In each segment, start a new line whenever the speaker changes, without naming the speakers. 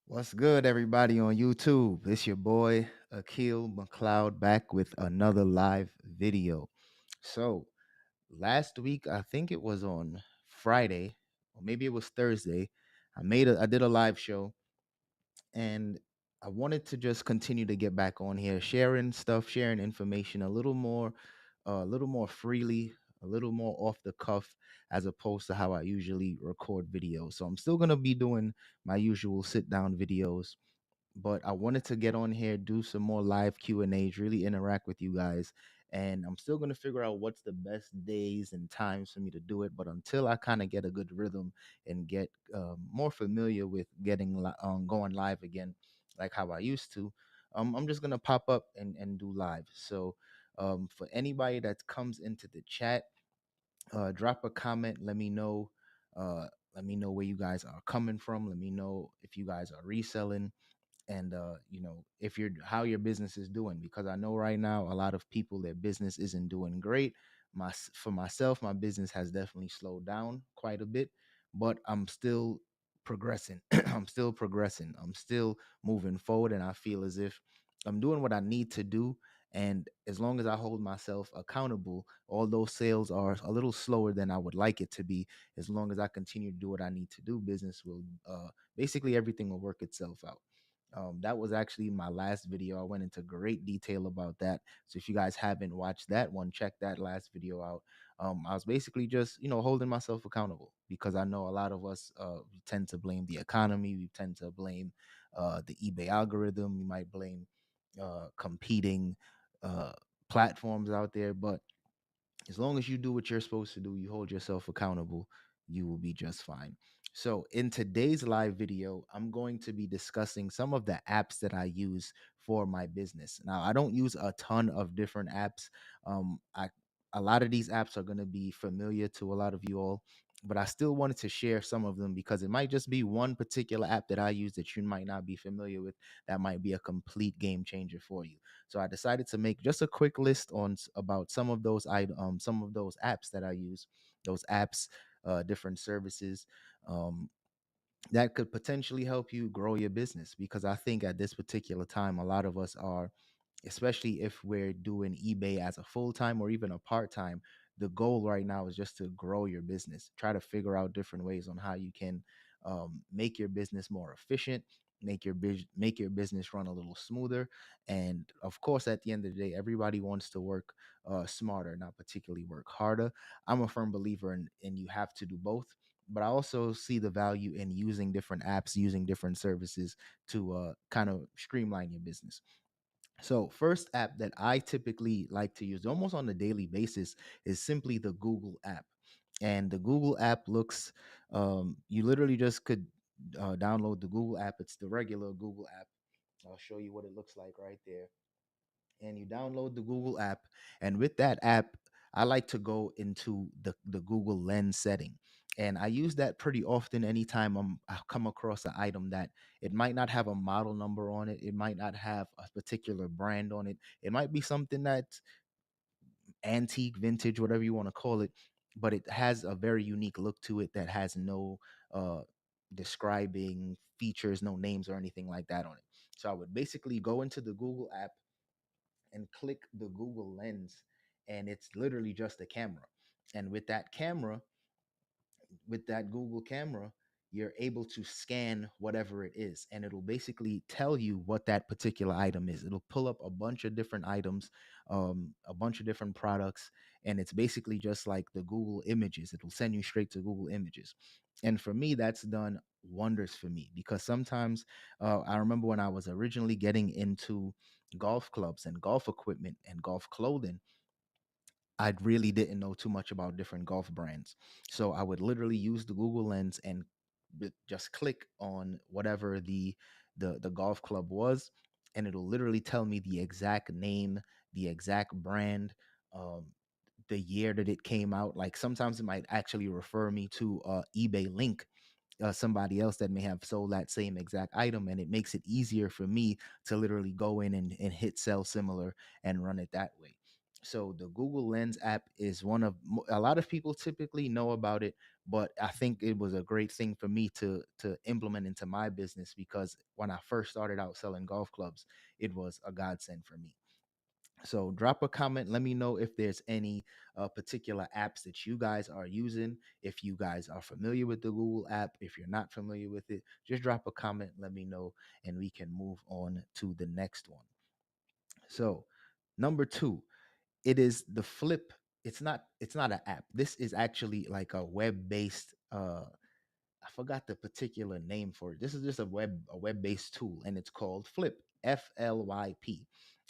What's good, everybody on YouTube? It's your boy Akil McLeod back with another live video. So, last week, I think it was on Friday, or maybe it was Thursday. I did a live show, and I wanted to just continue to get back on here, sharing stuff, sharing information a little more freely, a little more off the cuff, as opposed to how I usually record videos. So I'm still gonna be doing my usual sit down videos, but I wanted to get on here, do some more live Q&As, really interact with you guys. And I'm still going to figure out what's the best days and times for me to do it. But until I kind of get a good rhythm and get more familiar with going live again, like how I used to, I'm just going to pop up and do live. So for anybody that comes into the chat, drop a comment. Uh, let me know where you guys are coming from. Let me know if you guys are reselling, and if you're how your business is doing, because I know right now a lot of people, their business isn't doing great. For myself, my business has definitely slowed down quite a bit, but I'm still progressing. I'm still moving forward, and I feel as if I'm doing what I need to do. And as long as I hold myself accountable, although sales are a little slower than I would like it to be, as long as I continue to do what I need to do, business will basically everything will work itself out. That was actually my last video. I went into great detail about that. So if you guys haven't watched that one, check that last video out. I was basically just, holding myself accountable, because I know a lot of us we tend to blame the economy. We tend to blame the eBay algorithm. We might blame competing uh, platforms out there. But as long as you do what you're supposed to do, you hold yourself accountable, you will be just fine. So, in today's live video, I'm going to be discussing some of the apps that I use for my business. Now, I don't use a ton of different apps. I A lot of these apps are going to be familiar to a lot of you all, but I still wanted to share some of them, because it might just be one particular app that I use that you might not be familiar with, that might be a complete game changer for you. So I decided to make just a quick list about some of those apps that I use, those apps, different services um, that could potentially help you grow your business. Because I think at this particular time, a lot of us are, especially if we're doing eBay as a full time or even a part time. The goal right now is just to grow your business. Try to figure out different ways on how you can make your business more efficient, make your business run a little smoother. And of course, at the end of the day, everybody wants to work smarter, not particularly work harder. I'm a firm believer in you have to do both. But I also see the value in using different apps, using different services to kind of streamline your business. So, first app that I typically like to use almost on a daily basis is simply the Google app. And the Google app you literally just could download the Google app. It's the regular Google app. I'll show you what it looks like right there. And you download the Google app. And with that app, I like to go into the Google Lens setting. And I use that pretty often anytime I come across an item that it might not have a model number on it. It might not have a particular brand on it. It might be something that's antique, vintage, whatever you want to call it, but it has a very unique look to it that has no uh, describing features, no names or anything like that on it. So I would basically go into the Google app and click the Google Lens, and it's literally just a camera. And with that Google camera, you're able to scan whatever it is, and it'll basically tell you what that particular item is. It'll pull up a bunch of different items, a bunch of different products, and it's basically just like the Google Images. It'll send you straight to Google Images. And for me, that's done wonders for me, because sometimes I remember when I was originally getting into golf clubs and golf equipment and golf clothing, I really didn't know too much about different golf brands. So I would literally use the Google Lens and just click on whatever the golf club was, and it'll literally tell me the exact name, the exact brand, um, the year that it came out. Like sometimes it might actually refer me to eBay link, somebody else that may have sold that same exact item, and it makes it easier for me to literally go in and hit sell similar and run it that way. So the Google Lens app is one of a lot of people typically know about it, but I think it was a great thing for me to implement into my business, because when I first started out selling golf clubs, it was a godsend for me. So drop a comment. Let me know if there's any particular apps that you guys are using. If you guys are familiar with the Google app, if you're not familiar with it, just drop a comment. Let me know, and we can move on to the next one. So number two, it is the Flip. It's not an app. This is actually like a web-based. I forgot the particular name for it. This is just a web-based tool, and it's called Flip. FLYP.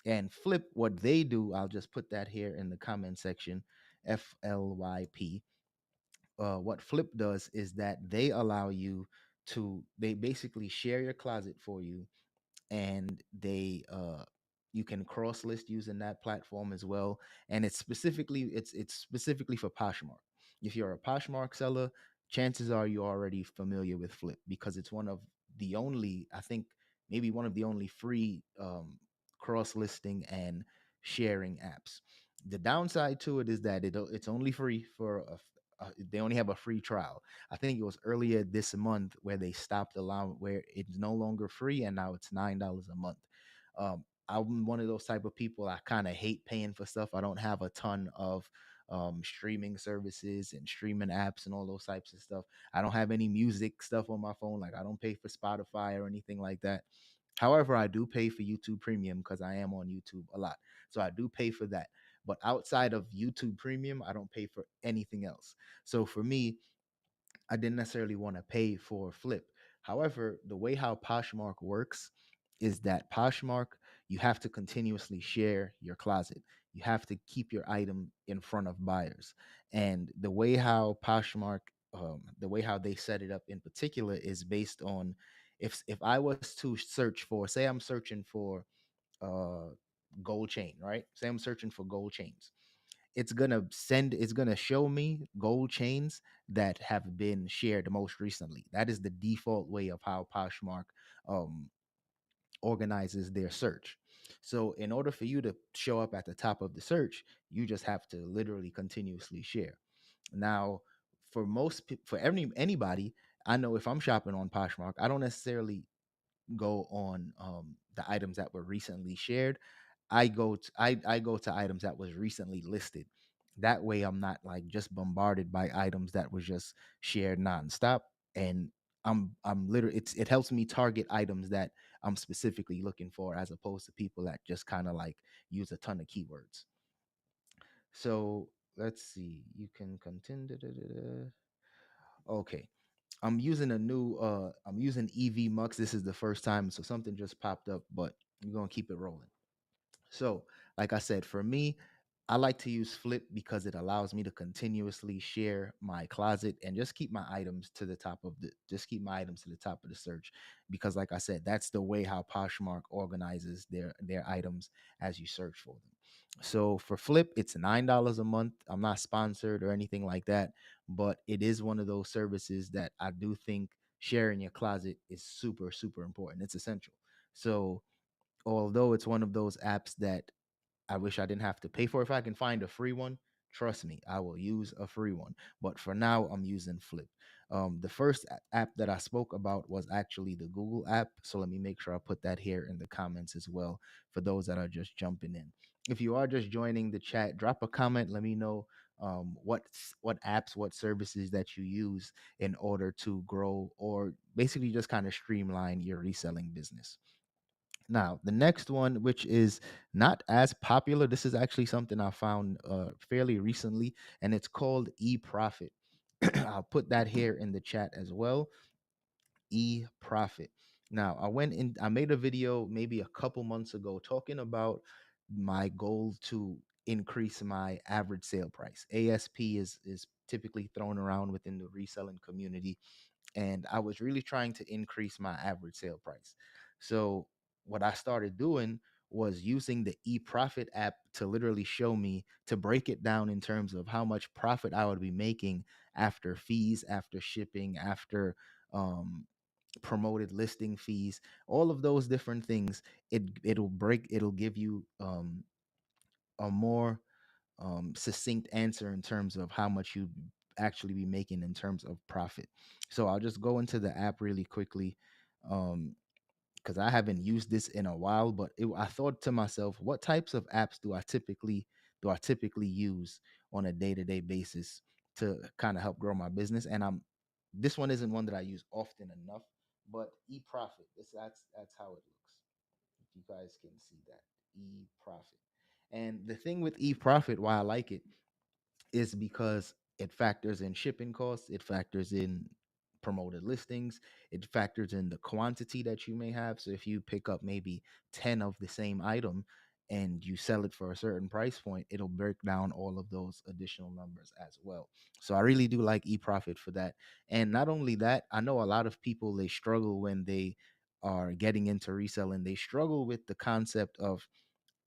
And Flip, what they do, I'll just put that here in the comment section. FLYP. What Flip does is that they allow you to. They basically share your closet for you, and they you can cross list using that platform as well. And it's specifically for Poshmark. If you're a Poshmark seller, chances are you're already familiar with Flip, because it's one of the only, I think, maybe one of the only free cross listing and sharing apps. The downside to it is that it's only free for they only have a free trial. I think it was earlier this month where they stopped allowing, where it's no longer free, and now it's $9 a month. I'm one of those type of people. I kind of hate paying for stuff. I don't have a ton of streaming services and streaming apps and all those types of stuff. I don't have any music stuff on my phone. Like, I don't pay for Spotify or anything like that. However, I do pay for YouTube Premium because I am on YouTube a lot. So I do pay for that. But outside of YouTube Premium, I don't pay for anything else. So for me, I didn't necessarily want to pay for Flip. However, the way how Poshmark works is that Poshmark, you have to continuously share your closet. You have to keep your item in front of buyers. And the way how they set it up in particular is based on, if I was to search for, say I'm searching for uh gold chain, right? Say I'm searching for gold chains, it's gonna show me gold chains that have been shared most recently. That is the default way of how Poshmark um organizes their search. So in order for you to show up at the top of the search, you just have to literally continuously share. Now, for anybody, I know if I'm shopping on Poshmark, I don't necessarily go on the items that were recently shared. I go to items that was recently listed. That way I'm not like just bombarded by items that was just shared nonstop. And I'm literally, it helps me target items that I'm specifically looking for, as opposed to people that just kind of like use a ton of keywords. So let's see. You can continue. Okay. I'm using EV Mux. This is the first time, so something just popped up, but we're gonna keep it rolling. So, like I said, for me, I like to use Flip because it allows me to continuously share my closet and just keep my items to the top of the search. Because, like I said, that's the way how Poshmark organizes their items as you search for them. So for Flip, it's $9 a month. I'm not sponsored or anything like that, but it is one of those services that I do think sharing your closet is super, super important. It's essential. So although it's one of those apps that I wish I didn't have to pay for. If I can find a free one, trust me, I will use a free one. But for now, I'm using Flip. The first app that I spoke about was actually the Google app. So let me make sure I put that here in the comments as well for those that are just jumping in. If you are just joining the chat, drop a comment. Let me know what apps, what services that you use in order to grow, or basically just kind of streamline your reselling business. Now, the next one, which is not as popular, this is actually something I found fairly recently, and it's called eProfit. I'll put that here in the chat as well. eProfit. Now, I made a video maybe a couple months ago talking about my goal to increase my average sale price. ASP is typically thrown around within the reselling community, and I was really trying to increase my average sale price. So what I started doing was using the eProfit app to literally show me, to break it down in terms of how much profit I would be making after fees, after shipping, after um, promoted listing fees, all of those different things. It'll give you a more succinct answer in terms of how much you actually be making in terms of profit. So I'll just go into the app really quickly. Um, because I haven't used this in a while, but I thought to myself, what types of apps do I typically use on a day-to-day basis to kind of help grow my business? And this one isn't one that I use often enough, but eProfit. That's how it looks. If you guys can see that, eProfit. And the thing with eProfit, why I like it, is because it factors in shipping costs, it factors in promoted listings, it factors in the quantity that you may have. So if you pick up maybe 10 of the same item and you sell it for a certain price point, it'll break down all of those additional numbers as well. So I really do like eProfit for that. And not only that, I know a lot of people, they struggle when they are getting into reselling. They struggle with the concept of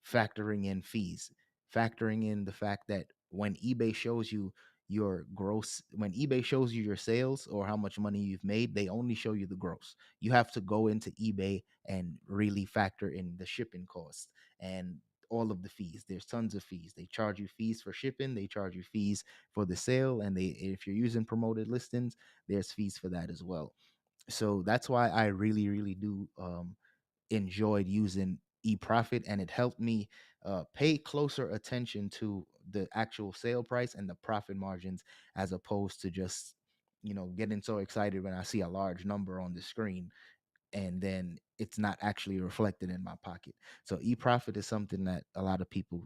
factoring in fees, factoring in the fact that when eBay shows you when eBay shows you your sales or how much money you've made, they only show you the gross. You have to go into eBay and really factor in the shipping costs and all of the fees. There's tons of fees. They charge you fees for shipping, they charge you fees for the sale, and they, if you're using promoted listings, there's fees for that as well. So that's why I really, really do enjoyed using eProfit, and it helped me pay closer attention to the actual sale price and the profit margins, as opposed to just getting so excited when I see a large number on the screen and then it's not actually reflected in my pocket. So eProfit is something that a lot of people,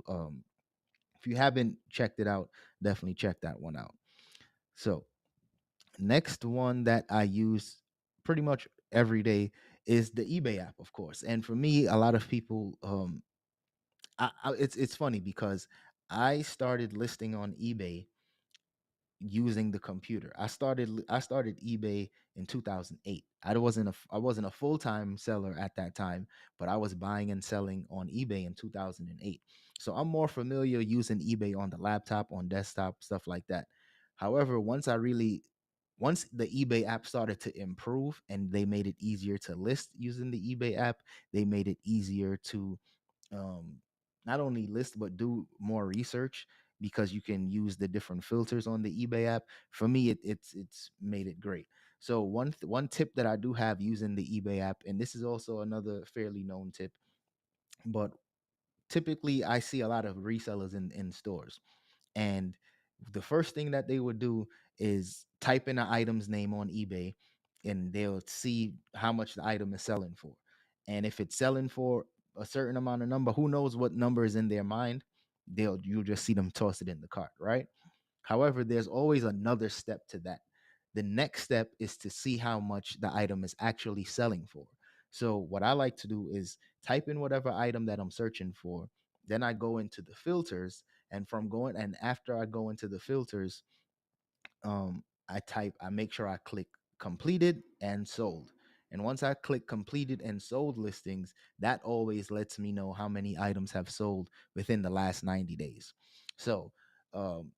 if you haven't checked it out, definitely check that one out. So next one that I use pretty much every day is the eBay app, of course. And for me, a lot of people, it's funny because I started listing on eBay using the computer. I started eBay in 2008. I wasn't a full-time seller at that time, but I was buying and selling on eBay in 2008. So I'm more familiar using eBay on the laptop, on desktop, stuff like that. However, once the eBay app started to improve and they made it easier to list using the eBay app, they made it easier to um, not only list but do more research, because you can use the different filters on the eBay app. For me, it's made it great. So one tip that I do have using the eBay app, and this is also another fairly known tip, but typically I see a lot of resellers in stores, and the first thing that they would do is type in an item's name on eBay, and they'll see how much the item is selling for. And if it's selling for a certain amount of number, who knows what number is in their mind? You'll just see them toss it in the cart, right? However, there's always another step to that. The next step is to see how much the item is actually selling for. So what I like to do is type in whatever item that I'm searching for. Then I go into the filters, and after I go into the filters, I make sure I click completed and sold. And once I click completed and sold listings, that always lets me know how many items have sold within the last 90 days. So, um,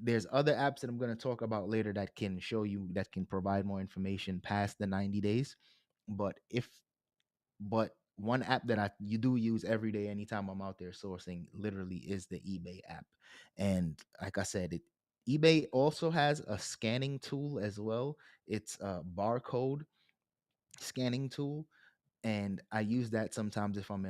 there's other apps that I'm going to talk about later that can show you, that can provide more information past the 90 days. But if but one app that I you do use every day anytime I'm out there sourcing literally is the eBay app. And like I said, eBay also has a scanning tool as well. It's a barcode scanning tool, and I use that sometimes if I'm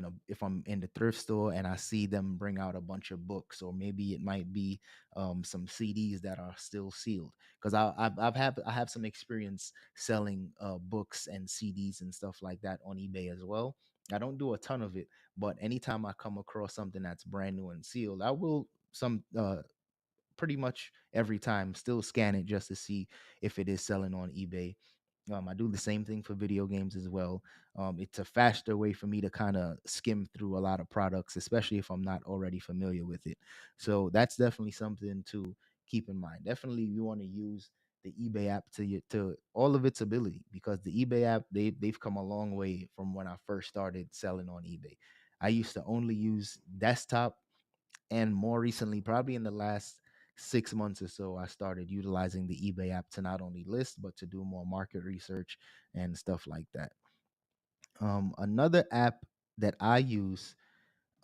in the thrift store and I see them bring out a bunch of books, or maybe it might be some CDs that are still sealed. Because I have some experience selling books and CDs and stuff like that on eBay as well. I don't do a ton of it, but anytime I come across something that's brand new and sealed, I will some pretty much every time still scan it just to see if it is selling on eBay. I do the same thing for video games as well. It's a faster way for me to kind of skim through a lot of products, especially if I'm not already familiar with it. So that's definitely something to keep in mind. Definitely, you want to use the eBay app to all of its ability, because the eBay app, they've come a long way from when I first started selling on eBay. I used to only use desktop, and more recently, probably in the last 6 months or so, I started utilizing the eBay app to not only list, but to do more market research and stuff like that. Another app that I use,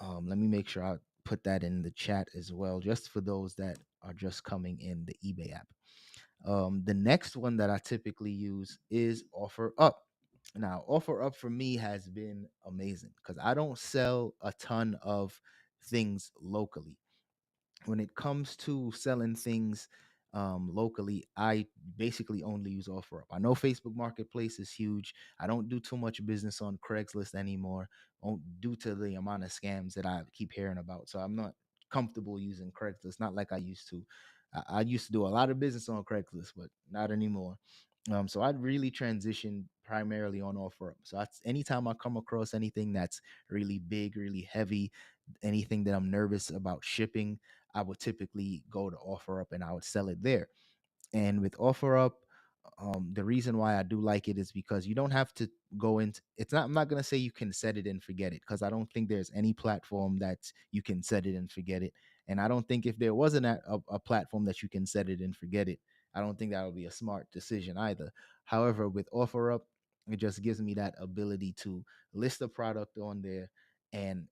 let me make sure I put that in the chat as well, just for those that are just coming in the eBay app. The next one that I typically use is Offer Up. Now, Offer Up for me has been amazing because I don't sell a ton of things locally. When it comes to selling things locally, I basically only use OfferUp. I know Facebook Marketplace is huge. I don't do too much business on Craigslist anymore, due to the amount of scams that I keep hearing about. So I'm not comfortable using Craigslist, not like I used to. I used to do a lot of business on Craigslist, but not anymore. So I'd really transitioned primarily on OfferUp. So anytime I come across anything that's really big, really heavy, anything that I'm nervous about shipping, I would typically go to OfferUp and I would sell it there. And with OfferUp, the reason why I do like it is because you don't have to go into it's not. I'm not gonna say you can set it and forget it, because I don't think there's any platform that you can set it and forget it. And I don't think if there wasn't a platform that you can set it and forget it, I don't think that would be a smart decision either. However, with OfferUp, it just gives me that ability to list the product on there, and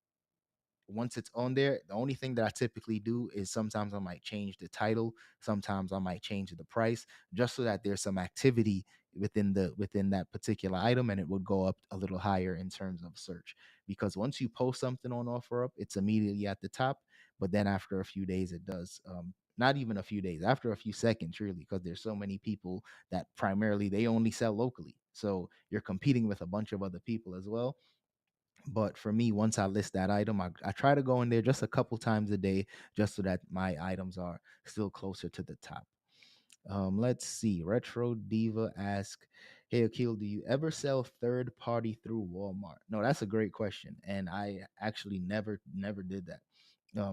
once it's on there, the only thing that I typically do is sometimes I might change the title, sometimes I might change the price, just so that there's some activity within that particular item, and it would go up a little higher in terms of search. Because once you post something on OfferUp, it's immediately at the top, but then after a few days, it does. Not even a few days, after a few seconds, really, because there's so many people that primarily they only sell locally. So you're competing with a bunch of other people as well. But for me, once I list that item, I try to go in there just a couple times a day, just so that my items are still closer to the top. Let's see. Retro Diva ask, "Hey Akil, do you ever sell third party through Walmart?" No, that's a great question, and I actually never did that.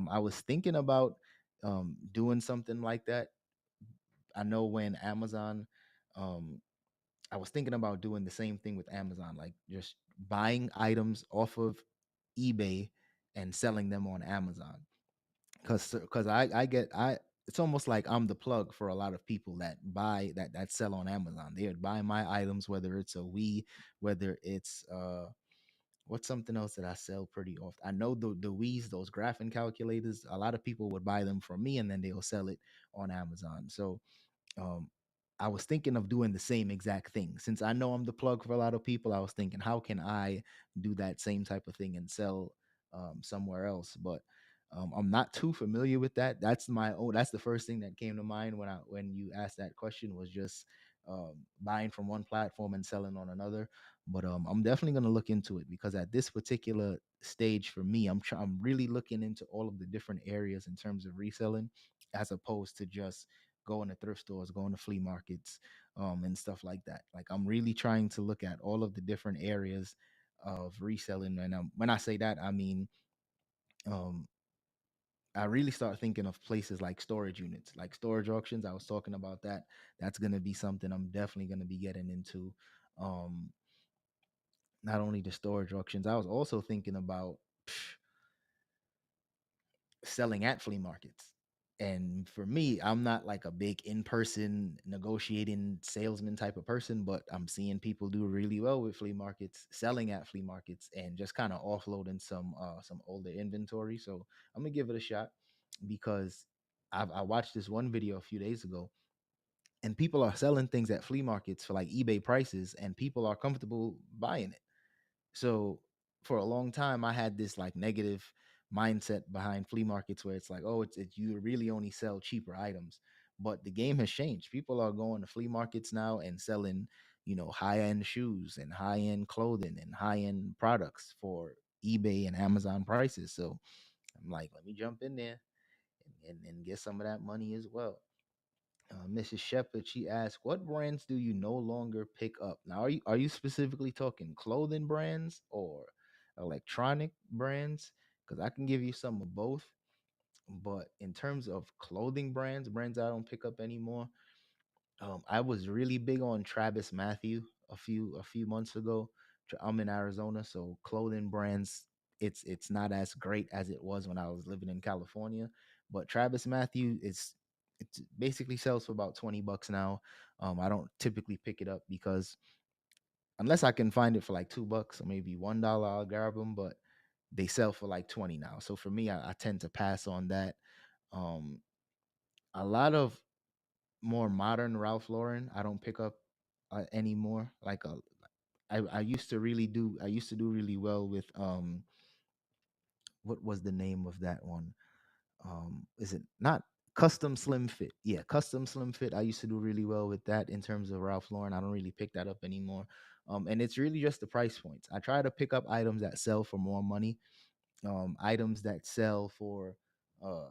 I was thinking about doing something like that. I know when Amazon, um, I was thinking about doing the same thing with Amazon, like just buying items off of eBay and selling them on Amazon. Because I get I it's almost like I'm the plug for a lot of people that buy that sell on Amazon. They would buy my items, whether it's a Wii, whether it's what's something else that I sell pretty often. I know the Wii's, those graphing calculators. A lot of people would buy them from me, and then they'll sell it on Amazon. So um, I was thinking of doing the same exact thing. Since I know I'm the plug for a lot of people, I was thinking, how can I do that same type of thing and sell somewhere else? But I'm not too familiar with that. That's the first thing that came to mind when you asked that question, was just buying from one platform and selling on another. But I'm definitely going to look into it, because at this particular stage for me, I'm really looking into all of the different areas in terms of reselling, as opposed to just going to thrift stores, going to flea markets, and stuff like that. Like, I'm really trying to look at all of the different areas of reselling. And when I say that, I mean, um, I really start thinking of places like storage units, like storage auctions. I was talking about that. That's going to be something I'm definitely going to be getting into. Um, Not only the storage auctions, I was also thinking about selling at flea markets. And for me, I'm not like a big in-person negotiating salesman type of person, but I'm seeing people do really well with flea markets, selling at flea markets, and just kind of offloading some older inventory. So I'm gonna give it a shot, because I watched this one video a few days ago, and people are selling things at flea markets for like eBay prices, and people are comfortable buying it. So for a long time, I had this like negative mindset behind flea markets, where it's like, oh, it's you really only sell cheaper items. But the game has changed. People are going to flea markets now and selling, high end shoes and high end clothing and high end products for eBay and Amazon prices. So I'm like, let me jump in there and get some of that money as well. Mrs. Shepherd, she asked, "What brands do you no longer pick up?" Now, are you specifically talking clothing brands or electronic brands? Because I can give you some of both. But in terms of clothing brands I don't pick up anymore. I was really big on Travis Matthew a few months ago. I'm in Arizona, so clothing brands, it's not as great as it was when I was living in California. But Travis Matthew it basically sells for about $20 now. I don't typically pick it up, because unless I can find it for like $2 or maybe $1, I'll grab them. But they sell for like 20 now. So for me, I tend to pass on that. Um, a lot of more modern Ralph Lauren, I don't pick up anymore. I used to really do. I used to do really well with what was the name of that one? Is it not Custom Slim Fit? Yeah, Custom Slim Fit. I used to do really well with that in terms of Ralph Lauren. I don't really pick that up anymore. And it's really just the price points. I try to pick up items that sell for more money, items that sell for uh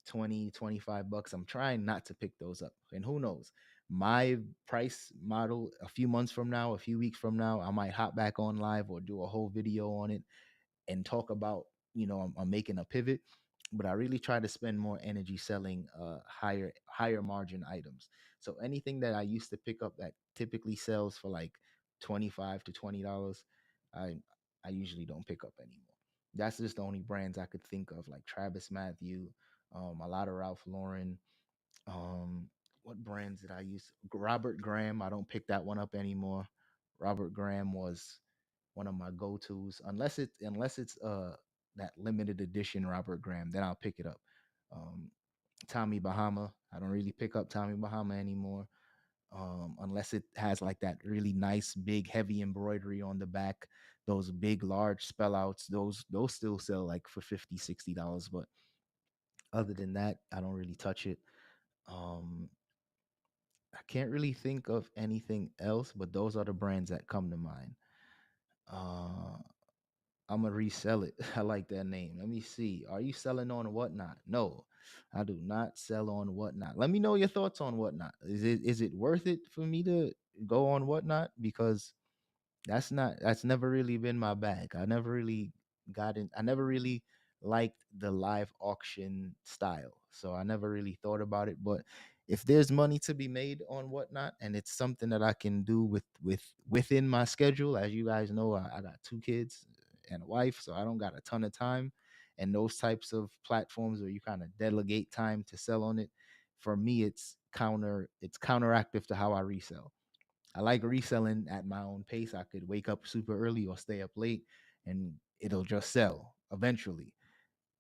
20 to 25 bucks. I'm trying not to pick those up. And who knows, my price model a few months from now, a few weeks from now, I might hop back on live or do a whole video on it and talk about, I'm making a pivot. But I really try to spend more energy selling higher margin items. So anything that I used to pick up that typically sells for like $25 to $20, i I usually don't pick up anymore. That's just the only brands I could think of, like Travis Matthew, a lot of Ralph Lauren. um what brands did I use? Robert Graham, I don't pick that one up anymore. Robert Graham was one of my go-tos, unless it's that limited edition Robert Graham, then I'll pick it up. um Tommy Bahama, I don't really pick up Tommy Bahama anymore, unless it has like that really nice big heavy embroidery on the back, those big large spell outs, those still sell like for 50 to $60. But other than that, I don't really touch it. um I can't really think of anything else, but those are the brands that come to mind. uh I'm gonna resell it. I like that name. Let me see. Are you selling on Whatnot? No, I do not sell on Whatnot. Let me know your thoughts on Whatnot. Is it worth it for me to go on Whatnot? Because that's never really been my bag. I never really got in. I never really liked the live auction style, so I never really thought about it. But if there's money to be made on Whatnot, and it's something that I can do within my schedule, as you guys know, I got two kids and a wife, so I don't got a ton of time. And those types of platforms where you kind of delegate time to sell on it, for me, it's counteractive to how I resell. I like reselling at my own pace. I could wake up super early or stay up late and it'll just sell eventually.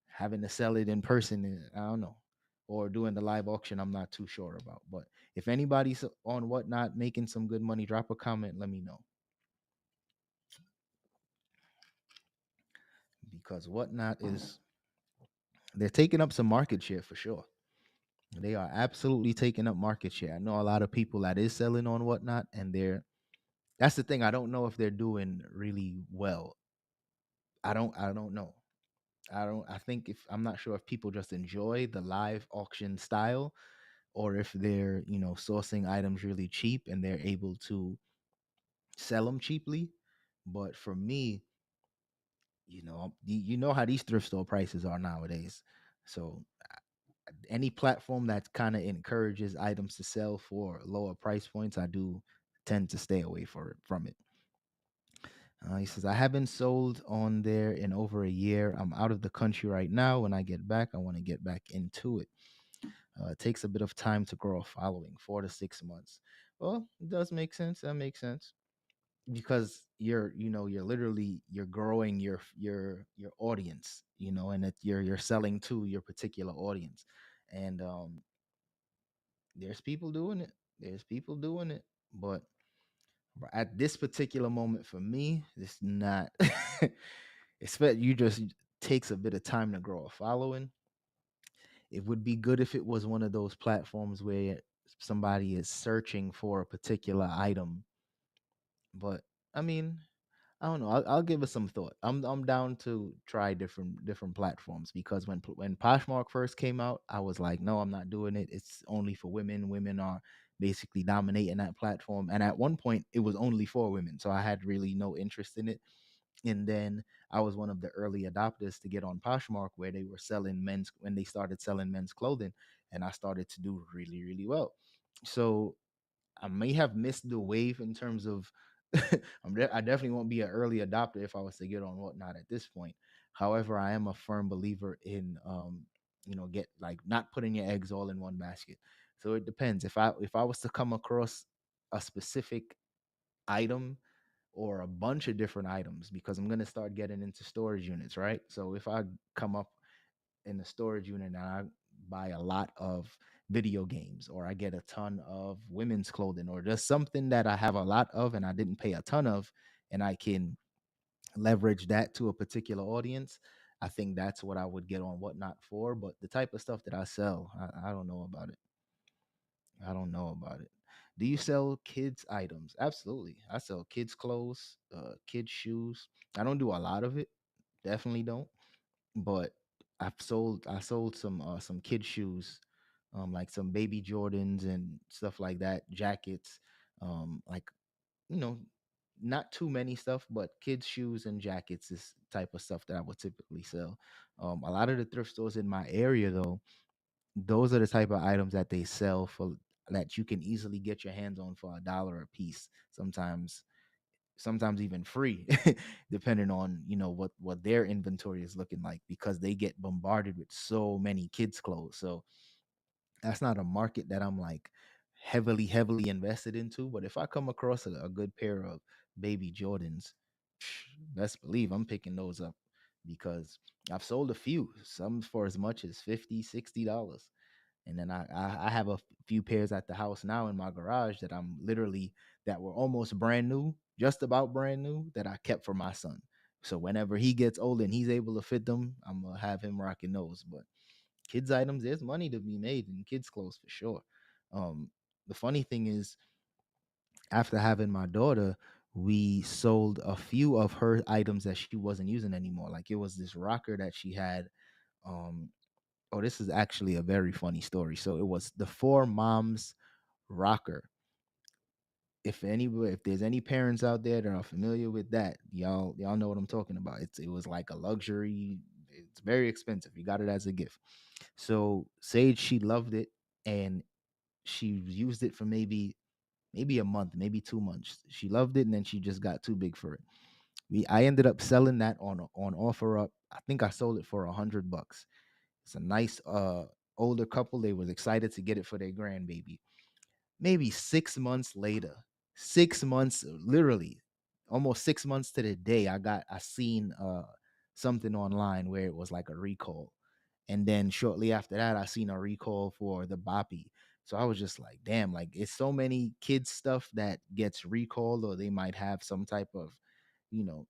Having to sell it in person, I don't know. Or doing the live auction, I'm not too sure about. But if anybody's on Whatnot making some good money, drop a comment, let me know. Because Whatnot is, they're taking up some market share for sure. They are absolutely taking up market share. I know a lot of people that is selling on Whatnot, and that's the thing. I don't know if they're doing really well. I don't know. I think if I'm not sure if people just enjoy the live auction style, or if they're, sourcing items really cheap and they're able to sell them cheaply. But for me, you know how these thrift store prices are nowadays. So any platform that kind of encourages items to sell for lower price points, I do tend to stay away from it. He says, I haven't sold on there in over a year. I'm out of the country right now. When I get back, I want to get back into it. It takes a bit of time to grow a following, 4 to 6 months. Well, it does make sense. That makes sense because you're growing your audience, and that you're selling to your particular audience. And there's people doing it. There's people doing it, but at this particular moment for me, it's not. Expect you just takes a bit of time to grow a following. It would be good if it was one of those platforms where somebody is searching for a particular item. But I mean, I don't know. I'll give it some thought. I'm down to try different platforms, because when Poshmark first came out, I was like, no, I'm not doing it. It's only for women. Women are basically dominating that platform. And at one point, it was only for women, so I had really no interest in it. And then I was one of the early adopters to get on Poshmark, where they were selling men's when they started selling men's clothing, and I started to do really really well. So I may have missed the wave in terms of I definitely won't be an early adopter if I was to get on Whatnot at this point. However, I am a firm believer in get like not putting your eggs all in one basket. So it depends. If I was to come across a specific item or a bunch of different items because I'm going to start getting into storage units, right? So if I come up in the storage unit and I buy a lot of video games, or I get a ton of women's clothing, or just something that I have a lot of and I didn't pay a ton of, and I can leverage that to a particular audience, I think that's what I would get on Whatnot for. But the type of stuff that I sell, I don't know about it. I don't know about it. Do you sell kids items? Absolutely. I sell kids clothes, kids shoes. I don't do a lot of it. Definitely don't. But I sold some kid shoes, like some baby Jordans and stuff like that, jackets, like, you know, not too many stuff, but kids shoes and jackets is type of stuff that I would typically sell. A lot of the thrift stores in my area though, those are the type of items that they sell for, that you can easily get your hands on for $1 a piece. Sometimes even free, depending on, what their inventory is looking like, because they get bombarded with so many kids clothes. So that's not a market that I'm like heavily invested into. But if I come across a good pair of baby Jordans, best believe I'm picking those up, because I've sold a few, some for as much as 50, $60. And then I have a few pairs at the house now in my garage that that were almost brand new, just about brand new, that I kept for my son. So whenever he gets older and he's able to fit them, I'm gonna have him rocking those. But kids items, there's money to be made in kids clothes for sure. Um, the funny thing is, after having my daughter, we sold a few of her items that she wasn't using anymore. Like, it was this rocker that she had. Um, oh, this is actually a very funny story. So it was the Four Moms rocker. If there's any parents out there that are familiar with that, y'all know what I'm talking about. It was like a luxury. It's very expensive. You got it as a gift. So Sage, she loved it, and she used it for maybe a month, maybe 2 months. She loved it, and then she just got too big for it. I ended up selling that on offer up. I think I sold it for $100. It's a nice older couple. They was excited to get it for their grandbaby. Maybe 6 months later, 6 months, literally almost 6 months to the day, I seen something online where it was like a recall. And then shortly after that, I seen a recall for the Boppy. So I was just like, damn, like, it's so many kids stuff that gets recalled, or they might have some type of, you know,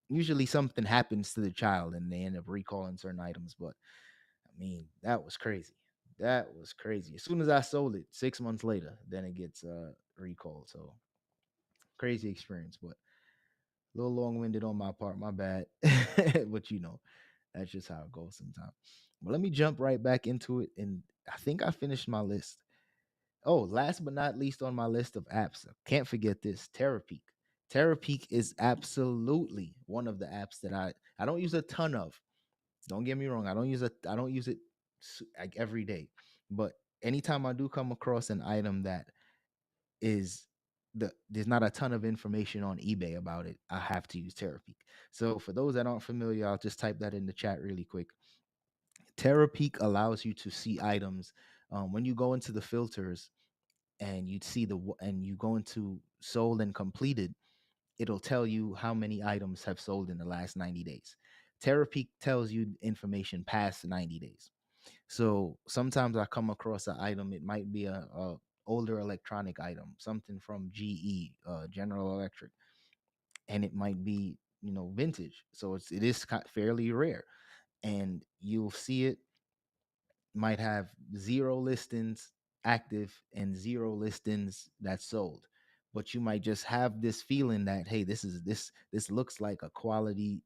usually something happens to the child and they end up recalling certain items. But I mean, that was crazy. That was crazy. As soon as I sold it, 6 months later, then it gets recalled. So crazy experience, but a little long winded on my part. My bad. But that's just how it goes sometimes. But let me jump right back into it. And I think I finished my list. Oh, last but not least on my list of apps, can't forget this, Terapeak. Terapeak is absolutely one of the apps that I don't use a ton of. Don't get me wrong. I don't use it like every day, but anytime I do come across an item that is there's not a ton of information on eBay about it, I have to use Terapeak. So for those that aren't familiar, I'll just type that in the chat really quick. Terapeak allows you to see items when you go into the filters, and you go into sold and completed. It'll tell you how many items have sold in the last 90 days. Terapeak tells you information past 90 days. So sometimes I come across an item. It might be a older electronic item, something from GE, General Electric, and it might be vintage. So it is fairly rare, and you'll see it might have zero listings active and zero listings that sold. But you might just have this feeling that, hey, this looks like a quality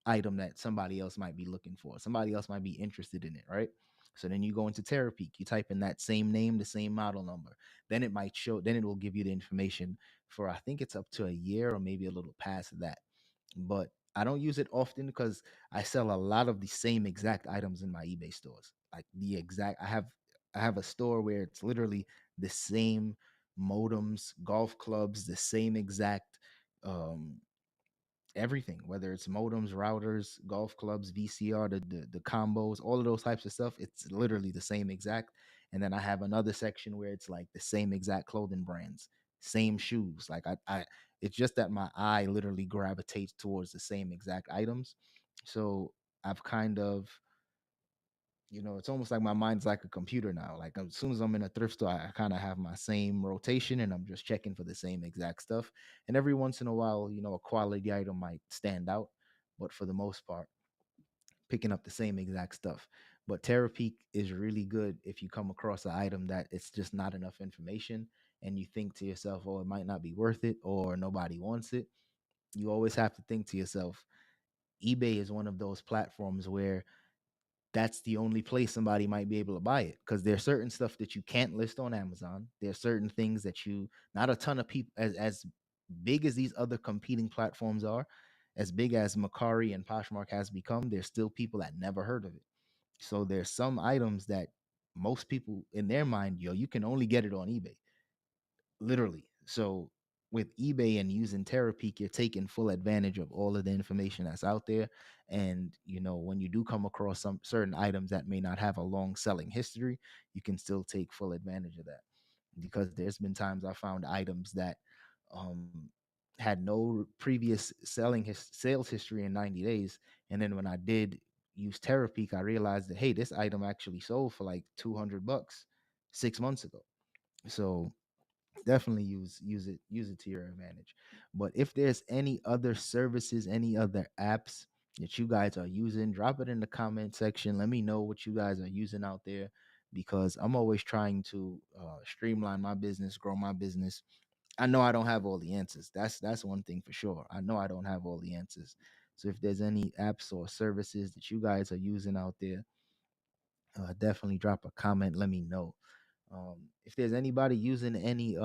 item that somebody else might be looking for. Somebody else might be interested in it, right? So then you go into Terapeak, you type in that same name, the same model number. Then it will give you the information for, I think it's up to a year or maybe a little past that. But I don't use it often because I sell a lot of the same exact items in my eBay stores. Like I have a store where it's literally the same modems, golf clubs, the same exact um everything, whether it's modems, routers, golf clubs, VCR, the combos, all of those types of stuff. It's literally the same exact. And then I have another section where it's like the same exact clothing brands, same shoes. Like I it's just that my eye literally gravitates towards the same exact items. So I've kind of, it's almost like my mind's like a computer now. Like as soon as I'm in a thrift store, I kind of have my same rotation and I'm just checking for the same exact stuff. And every once in a while, a quality item might stand out, but for the most part, picking up the same exact stuff. But Terapeak is really good if you come across an item that it's just not enough information and you think to yourself, oh, it might not be worth it or nobody wants it. You always have to think to yourself, eBay is one of those platforms where that's the only place somebody might be able to buy it, because there's certain stuff that you can't list on Amazon. There's certain things that not a ton of people, as big as these other competing platforms are, as big as Macari and Poshmark has become, there's still people that never heard of it. So there's some items that most people in their mind, you can only get it on eBay, literally. So with eBay and using Terapeak, you're taking full advantage of all of the information that's out there. And when you do come across some certain items that may not have a long selling history, you can still take full advantage of that. Because there's been times I found items that um, had no previous sales history in 90 days, and then when I did use Terapeak, I realized that, hey, this item actually sold for like $200 6 months ago. So definitely use it to your advantage. But if there's any other services, any other apps that you guys are using, drop it in the comment section. Let me know what you guys are using out there, because I'm always trying to streamline my business, grow my business. I know I don't have all the answers. That's one thing for sure. I know I don't have all the answers. So if there's any apps or services that you guys are using out there, definitely drop a comment. Let me know. If there's anybody using any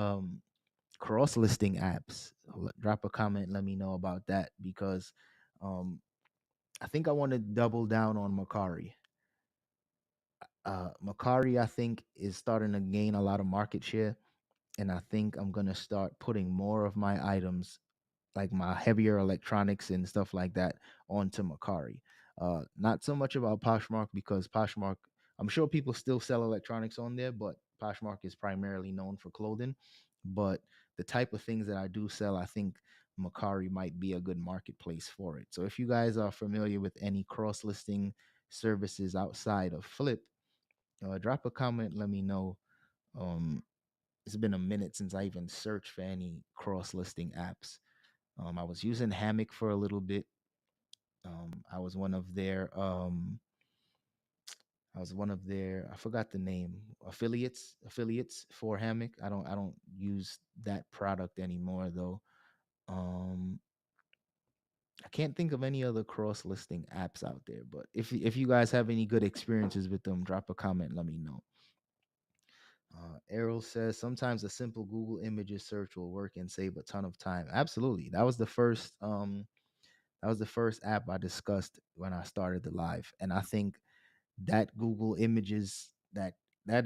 cross listing apps, drop a comment. Let me know about that, because um, I think I want to double down on Macari. Macari, I think, is starting to gain a lot of market share, and I think I'm gonna start putting more of my items, like my heavier electronics and stuff like that, onto Macari. Not so much about Poshmark, because Poshmark, I'm sure people still sell electronics on there, but Poshmark is primarily known for clothing. But the type of things that I do sell, I think Macari might be a good marketplace for it. So if you guys are familiar with any cross listing services outside of Flip, drop a comment. Let me know. Um, it's been a minute since I even searched for any cross listing apps. I was using Hammock for a little bit. I was one of their I forgot the name, affiliates for Hammock. I don't use that product anymore though. Um I can't think of any other cross listing apps out there, but if you guys have any good experiences with them, drop a comment, let me know. Errol says sometimes a simple Google images search will work and save a ton of time. Absolutely. That was the first app I discussed when I started the live. And I think that Google Images, that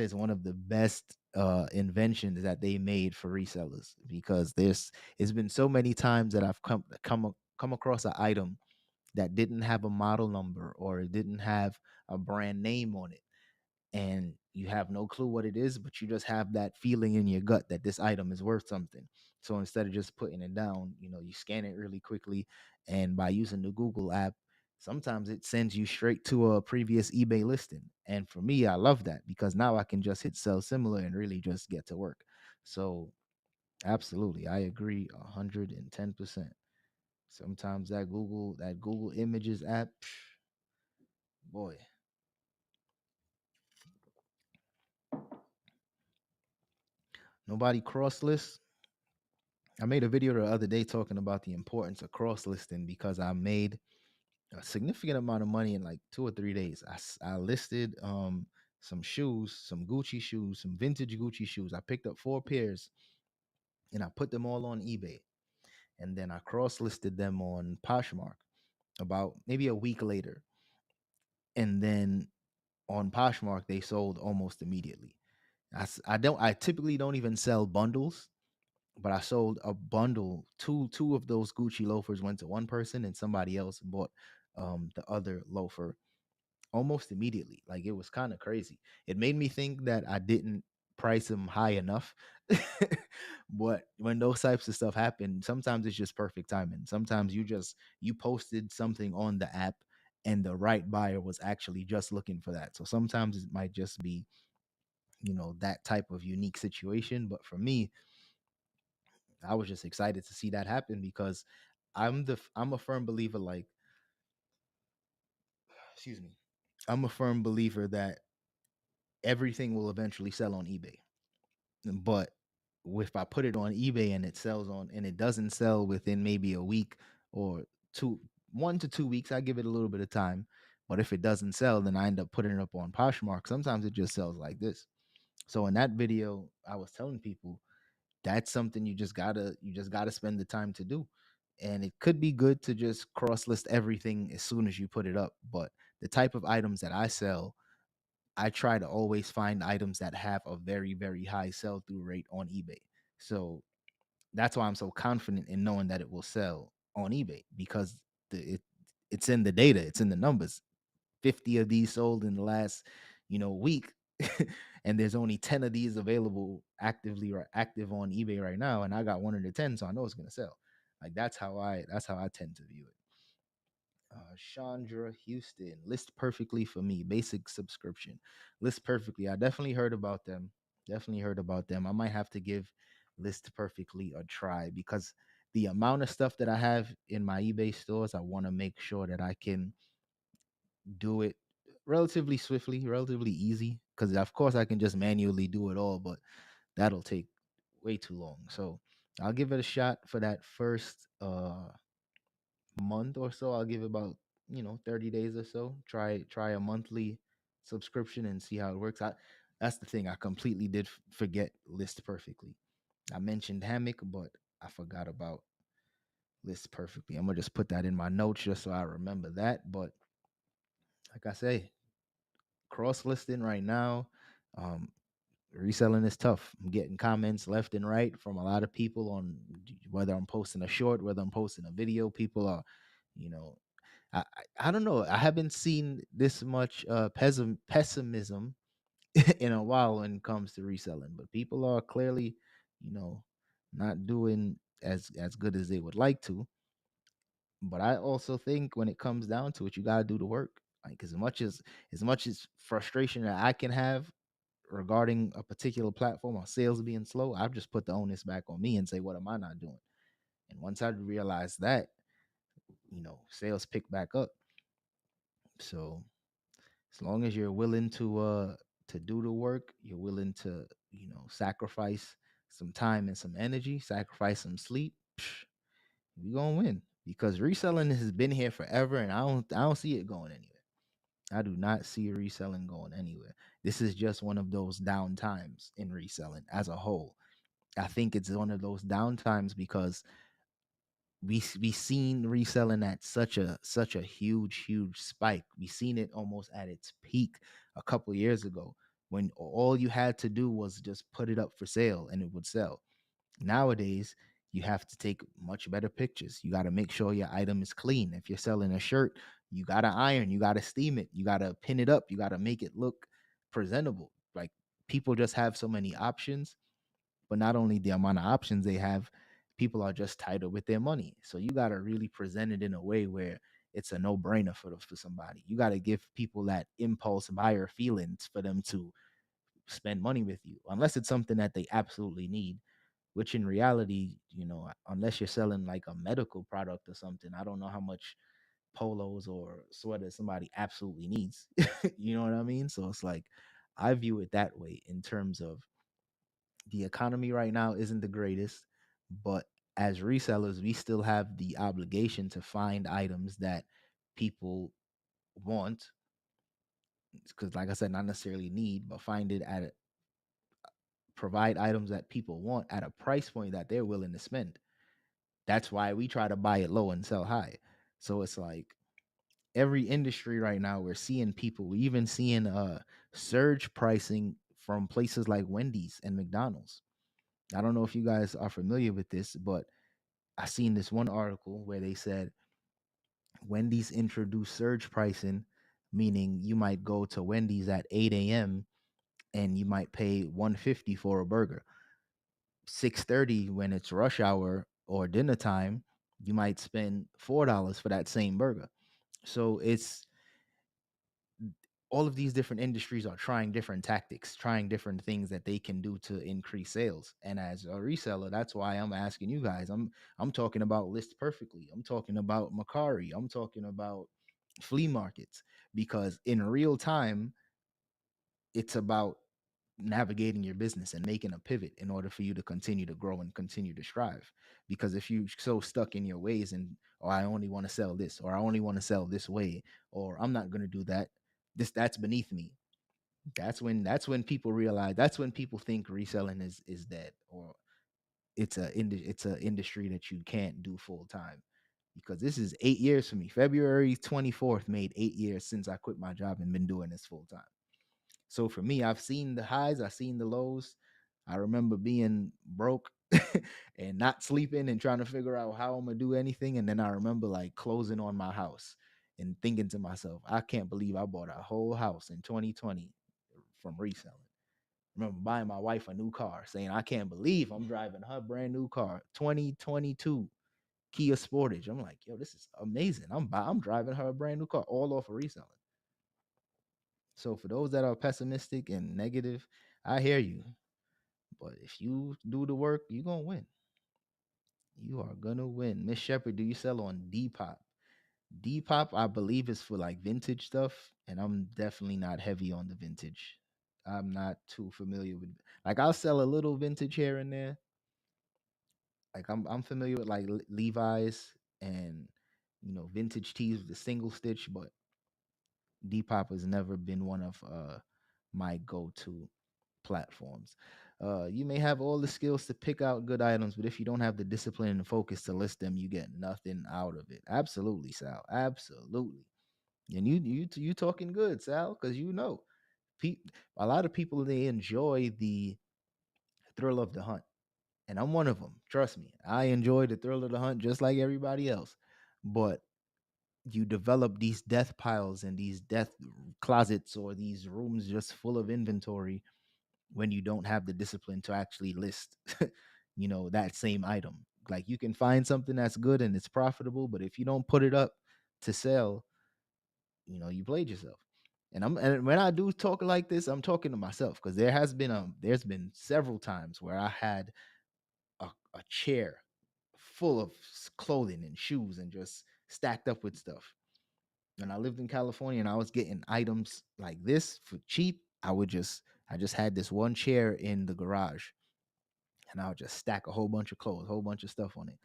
is one of the best inventions that they made for resellers, because it's been so many times that I've come across an item that didn't have a model number or it didn't have a brand name on it, and you have no clue what it is, but you just have that feeling in your gut that this item is worth something. So instead of just putting it down, you scan it really quickly, and by using the Google app, sometimes it sends you straight to a previous eBay listing. And for me, I love that, because now I can just hit sell similar and really just get to work. So absolutely, I agree 110%. Sometimes that Google Images app, boy, nobody cross lists. I made a video the other day talking about the importance of cross listing, because I made a significant amount of money in like 2 or 3 days. I listed some shoes, some Gucci shoes, some vintage Gucci shoes. I picked up 4 pairs and I put them all on eBay. And then I cross listed them on Poshmark about maybe a week later. And then on Poshmark, they sold almost immediately. I typically don't even sell bundles, but I sold a bundle. Two of those Gucci loafers went to one person, and somebody else bought the other loafer almost immediately. Like, it was kind of crazy. It made me think that I didn't price them high enough. But when those types of stuff happen, sometimes it's just perfect timing. Sometimes you posted something on the app and the right buyer was actually just looking for that. So sometimes it might just be, that type of unique situation. But for me, I was just excited to see that happen because I'm a firm believer, like, excuse me. I'm a firm believer that everything will eventually sell on eBay. But if I put it on eBay and it doesn't sell within maybe a week or two, 1 to 2 weeks, I give it a little bit of time. But if it doesn't sell, then I end up putting it up on Poshmark. Sometimes it just sells like this. So in that video, I was telling people that's something you just gotta spend the time to do. And it could be good to just cross list everything as soon as you put it up. But the type of items that I sell, I try to always find items that have a very, very high sell through rate on eBay. So that's why I'm so confident in knowing that it will sell on eBay because it's in the data, it's in the numbers. 50 of these sold in the last, week. And there's only 10 of these available actively or active on eBay right now. And I got one of the 10, so I know it's gonna sell. Like that's how I tend to view it. Chandra Houston, list perfectly for me. Basic subscription, list perfectly. I definitely heard about them. Definitely heard about them. I might have to give list perfectly a try because the amount of stuff that I have in my eBay stores, I want to make sure that I can do it relatively swiftly, relatively easy. Because of course I can just manually do it all, but that'll take way too long. So I'll give it a shot for that first month or so. I'll give it about 30 days or so. Try a monthly subscription and see how it works. That's the thing. I completely did forget list perfectly. I mentioned hammock, but I forgot about list perfectly. I'm gonna just put that in my notes just so I remember that. But like I say, cross listing right now. Um, Reselling is tough. I'm getting comments left and right from a lot of people on whether I'm posting a short, whether I'm posting a video. People are, you know, I don't know. I haven't seen this much pessimism in a while when it comes to reselling, but people are clearly, you know, not doing as good as they would like to. But I also think when it comes down to it, you gotta do the work. Like as much as frustration that I can have regarding a particular platform or sales being slow, I've just put the onus back on me and say, what am I not doing? And once I realize that, sales pick back up. So as long as you're willing to do the work, you're willing to, sacrifice some time and some energy, sacrifice some sleep, we gonna win. Because reselling has been here forever and I don't see it going anywhere. I do not see reselling going anywhere. This is just one of those down times in reselling as a whole. I think it's one of those down times because we seen reselling at such a huge spike. We seen it almost at its peak a couple years ago when all you had to do was just put it up for sale and it would sell. Nowadays, you have to take much better pictures. You got to make sure your item is clean. If you're selling a shirt, you got to iron, you got to steam it, you got to pin it up, you got to make it look presentable. Like people just have so many options, but not only the amount of options they have, people are just tighter with their money. So you got to really present it in a way where it's a no-brainer for somebody. You got to give people that impulse buyer feelings for them to spend money with you, unless it's something that they absolutely need, which in reality, unless you're selling like a medical product or something, I don't know how much polos or sweaters somebody absolutely needs. You know what I mean? So it's like I view it that way in terms of the economy right now isn't the greatest, but as resellers, we still have the obligation to find items that people want. Because, like I said, not necessarily need, but find it provide items that people want at a price point that they're willing to spend. That's why we try to buy it low and sell high. So it's like every industry right now, we're even seeing surge pricing from places like Wendy's and McDonald's. I don't know if you guys are familiar with this, but I seen this one article where they said Wendy's introduced surge pricing, meaning you might go to Wendy's at 8 a.m. and you might pay 150 for a burger. 6:30 when it's rush hour or dinner time, you might spend $4 for that same burger. So it's all of these different industries are trying different tactics, trying different things that they can do to increase sales. And as a reseller, that's why I'm asking you guys. I'm talking about List Perfectly. I'm talking about Macari. I'm talking about flea markets, because in real time it's about navigating your business and making a pivot in order for you to continue to grow and continue to strive. Because if you so stuck in your ways and, oh, I only want to sell this, or I only want to sell this way, or I'm not going to do that, that's beneath me. That's when people realize, that's when people think reselling is dead, or it's a industry that you can't do full time. Because this is 8 years for me. February 24th made 8 years since I quit my job and been doing this full time. So for me, I've seen the highs, I've seen the lows. I remember being broke and not sleeping and trying to figure out how I'm gonna do anything. And then I remember like closing on my house and thinking to myself, I can't believe I bought a whole house in 2020 from reselling. I remember buying my wife a new car, saying, I can't believe I'm driving her brand new car, 2022 Kia Sportage. I'm like, yo, this is amazing. I'm driving her a brand new car, all off of reselling. So for those that are pessimistic and negative, I hear you. But if you do the work, you're gonna win. You are gonna win. Miss Shepherd, do you sell on Depop? Depop, I believe, is for like vintage stuff, and I'm definitely not heavy on the vintage. I'm not too familiar with, like, I'll sell a little vintage here and there. Like I'm familiar with like Levi's and vintage tees with the single stitch, but Depop has never been one of my go-to platforms. You may have all the skills to pick out good items, but if you don't have the discipline and focus to list them, you get nothing out of it. Absolutely, Sal. Absolutely. And you talking good, Sal, because pe- a lot of people, they enjoy the thrill of the hunt, and I'm one of them. Trust me, I enjoy the thrill of the hunt just like everybody else. But you develop these death piles and these death closets or these rooms just full of inventory when you don't have the discipline to actually list that same item. Like, you can find something that's good and it's profitable, but if you don't put it up to sell, you played yourself. And when I do talk like this, I'm talking to myself, because there's been several times where I had a chair full of clothing and shoes and just stacked up with stuff. When I lived in California and I was getting items like this for cheap, I just had this one chair in the garage, and I would just stack a whole bunch of clothes, a whole bunch of stuff on it.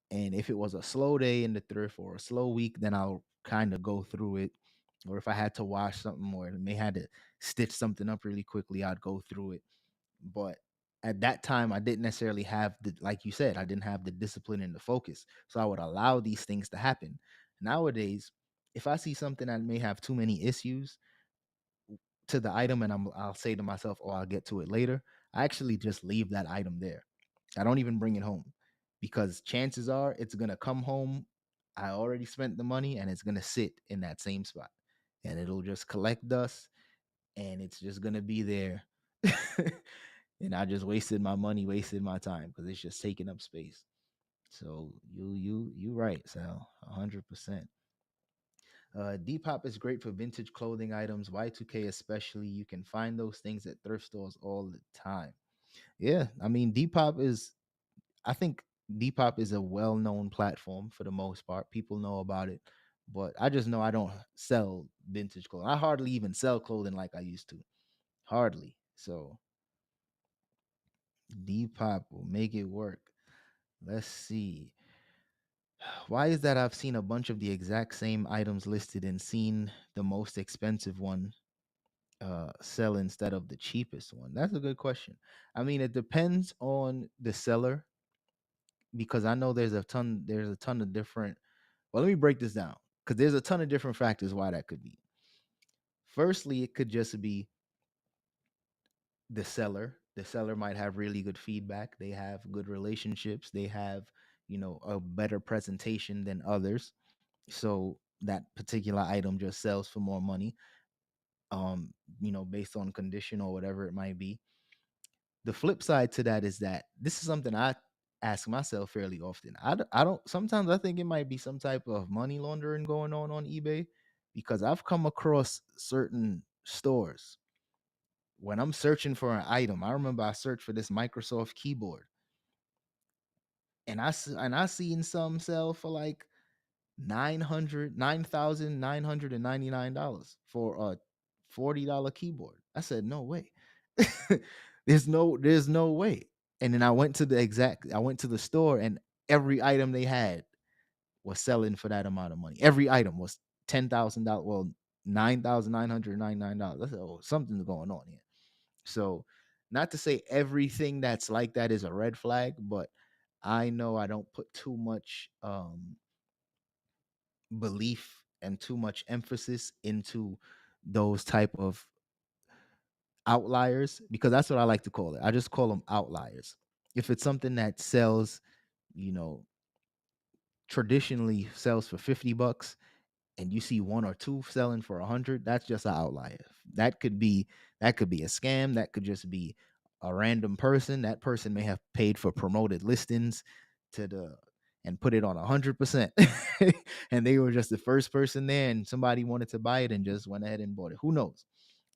And if it was a slow day in the thrift or a slow week, then I'll kind of go through it. Or if I had to wash something or may had to stitch something up really quickly, I'd go through it. But at that time, I didn't necessarily have the, like you said, I didn't have the discipline and the focus. So I would allow these things to happen. Nowadays, if I see something that may have too many issues to the item, and I'll say to myself, "Oh, I'll get to it later," I actually just leave that item there. I don't even bring it home, because chances are it's gonna come home. I already spent the money, and it's gonna sit in that same spot, and it'll just collect dust, and it's just gonna be there. And I just wasted my money, wasted my time, because it's just taking up space. So you right, Sal, 100%. Depop is great for vintage clothing items, Y2K especially. You can find those things at thrift stores all the time. Yeah, I mean, I think Depop is a well known platform for the most part. People know about it, but I just know I don't sell vintage clothing. I hardly even sell clothing like I used to. Hardly. So Depop will make it work. Let's see. Why is that I've seen a bunch of the exact same items listed and seen the most expensive one sell instead of the cheapest one? That's a good question. I mean, it depends on the seller, because I know there's a ton of different. Well, let me break this down, because there's a ton of different factors why that could be. Firstly, it could just be the seller. The seller might have really good feedback. They have good relationships. They have, a better presentation than others. So that particular item just sells for more money. um, based on condition or whatever it might be. The flip side to that is that this is something I ask myself fairly often. I don't sometimes I think it might be some type of money laundering going on eBay, because I've come across certain stores when I'm searching for an item. I remember I searched for this Microsoft keyboard, and I seen some sell for like 9,999 for a $40 keyboard. I said, no way. There's no way. And then I went to the store, and every item they had was selling for that amount of money. Every item was $10,000. Well, $9,999. I said, oh, something's going on here. So, not to say everything that's like that is a red flag, but I know I don't put too much belief and too much emphasis into those type of outliers, because that's what I like to call it. I just call them outliers. If it's something that sells, you know, traditionally sells for $50, and you see one or two selling for 100, that's just an outlier. That could be a scam. That could just be a random person. That person may have paid for promoted listings to the and put it on 100%, and they were just the first person there, and somebody wanted to buy it and just went ahead and bought it. Who knows?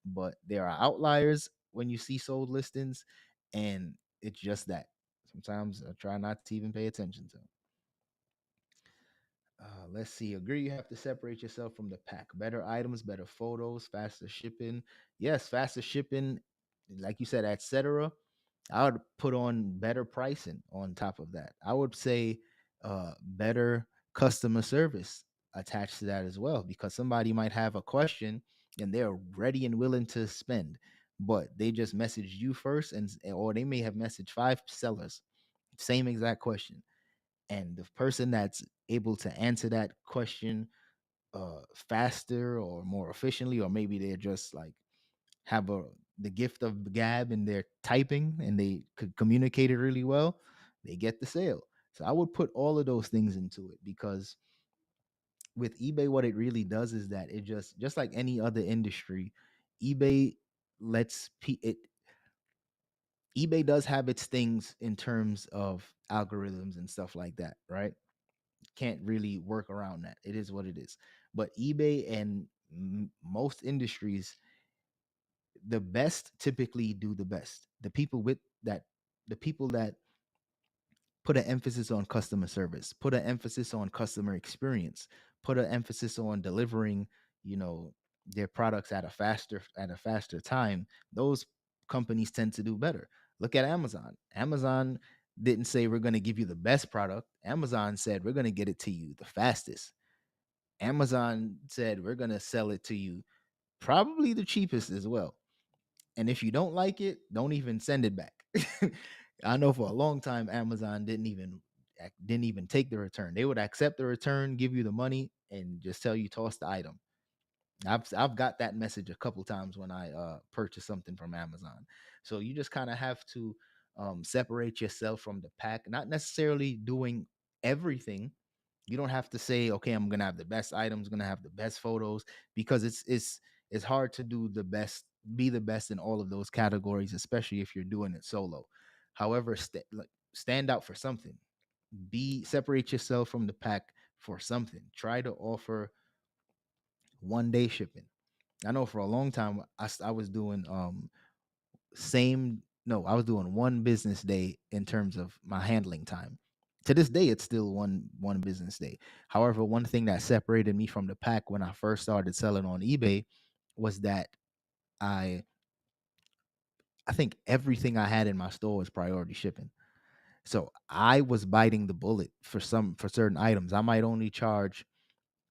But there are outliers when you see sold listings, and it's just that. Sometimes I try not to even pay attention to 'em. Let's see. Agree, you have to separate yourself from the pack. Better items, better photos, faster shipping. Yes, faster shipping, like you said, etc. I would put on better pricing on top of that. I would say better customer service attached to that as well, because somebody might have a question and they're ready and willing to spend, but they just messaged you first, or they may have messaged five sellers, same exact question, and the person that's able to answer that question faster or more efficiently, or maybe they're just like have the gift of gab and they're typing and they could communicate it really well, they get the sale. So I would put all of those things into it, because with eBay, what it really does is that it just like any other industry, eBay lets it eBay does have its things in terms of algorithms and stuff like that, right? Can't really work around that. It is what it is. But eBay and most industries, the best typically do the best. The people that put an emphasis on customer service, put an emphasis on customer experience, put an emphasis on delivering, you know, their products at a faster time. Those companies tend to do better. Look at Amazon. Amazon didn't say we're going to give you the best product. Amazon said we're going to get it to you the fastest. Amazon said we're going to sell it to you probably the cheapest as well. And if you don't like it, don't even send it back. I know for a long time Amazon didn't even take the return. They would accept the return, give you the money, and just tell you toss the item. I've got that message a couple times when I purchase something from Amazon. So you just kind of have to separate yourself from the pack, not necessarily doing everything. You don't have to say, okay, I'm gonna have the best items, gonna have the best photos, because it's hard to do the best, be the best in all of those categories, especially if you're doing it solo. However, stand out for something. Be Separate yourself from the pack for something. Try to offer 1 day shipping. I know for a long time I was doing same no, I was doing one business day in terms of my handling time. To this day, it's still one business day. However, one thing that separated me from the pack when I first started selling on eBay was that I I think everything I had in my store was priority shipping. So I was biting the bullet for certain items. I might only charge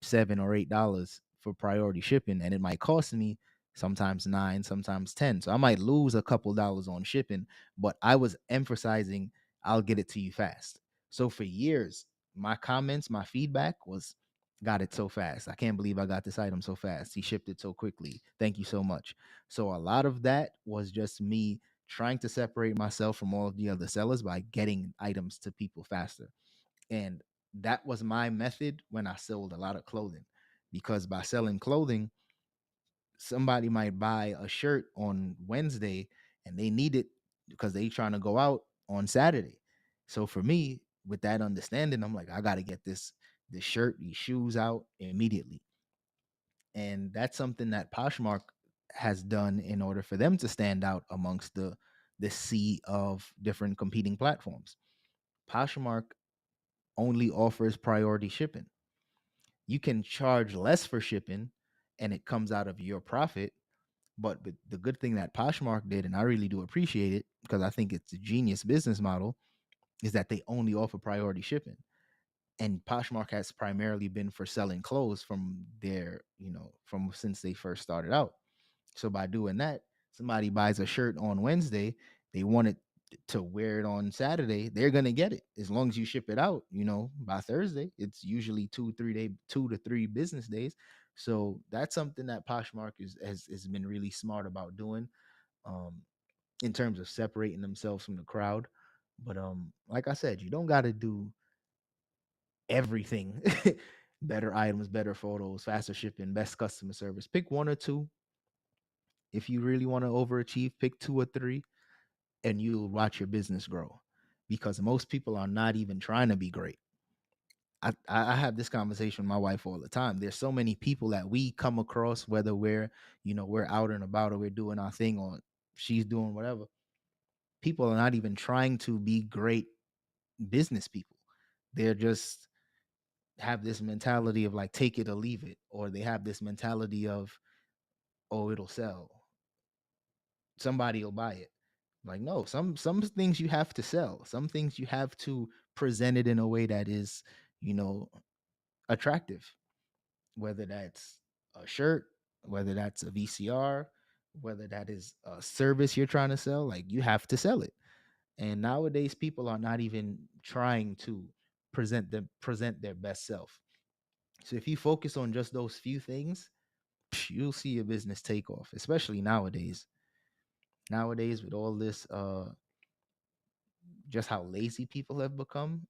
$7 or $8 for priority shipping, and it might cost me sometimes nine, sometimes 10. So I might lose a couple dollars on shipping, but I was emphasizing I'll get it to you fast. So for years, my comments, my feedback was, got it so fast. I can't believe I got this item so fast. He shipped it so quickly. Thank you so much. So a lot of that was just me trying to separate myself from all of the other sellers by getting items to people faster. And that was my method when I sold a lot of clothing, because by selling clothing, somebody might buy a shirt on Wednesday and they need it because they trying to go out on Saturday. So for me, with that understanding, I'm like, I got to get this shirt, these shoes out immediately. And that's something that Poshmark has done in order for them to stand out amongst the sea of different competing platforms. Poshmark only offers priority shipping. You can charge less for shipping and it comes out of your profit. But the good thing that Poshmark did, and I really do appreciate it because I think it's a genius business model, is that they only offer priority shipping. And Poshmark has primarily been for selling clothes from their, from since they first started out. So by doing that, somebody buys a shirt on Wednesday, they want it to wear it on Saturday, they're gonna get it as long as you ship it out. By Thursday. It's usually 2 to 3 business days. So that's something that Poshmark has been really smart about doing, um, in terms of separating themselves from the crowd. But like I said, you don't got to do everything. Better items, better photos, faster shipping, best customer service. Pick one or two. If you really want to overachieve, pick two or three, and you'll watch your business grow. Because most people are not even trying to be great. I have this conversation with my wife all the time. There's so many people that we come across, whether we're out and about or we're doing our thing or she's doing whatever. People are not even trying to be great business people. They're just have this mentality of like take it or leave it, or they have this mentality of, oh, it'll sell, somebody will buy it. Like, no, some things you have to sell, some things you have to present it in a way that is, you know attractive, whether that's a shirt, whether that's a VCR, whether that is a service you're trying to sell. Like, you have to sell it. And nowadays people are not even trying to present their best self. So if you focus on just those few things, you'll see your business take off, especially nowadays with all this, just how lazy people have become.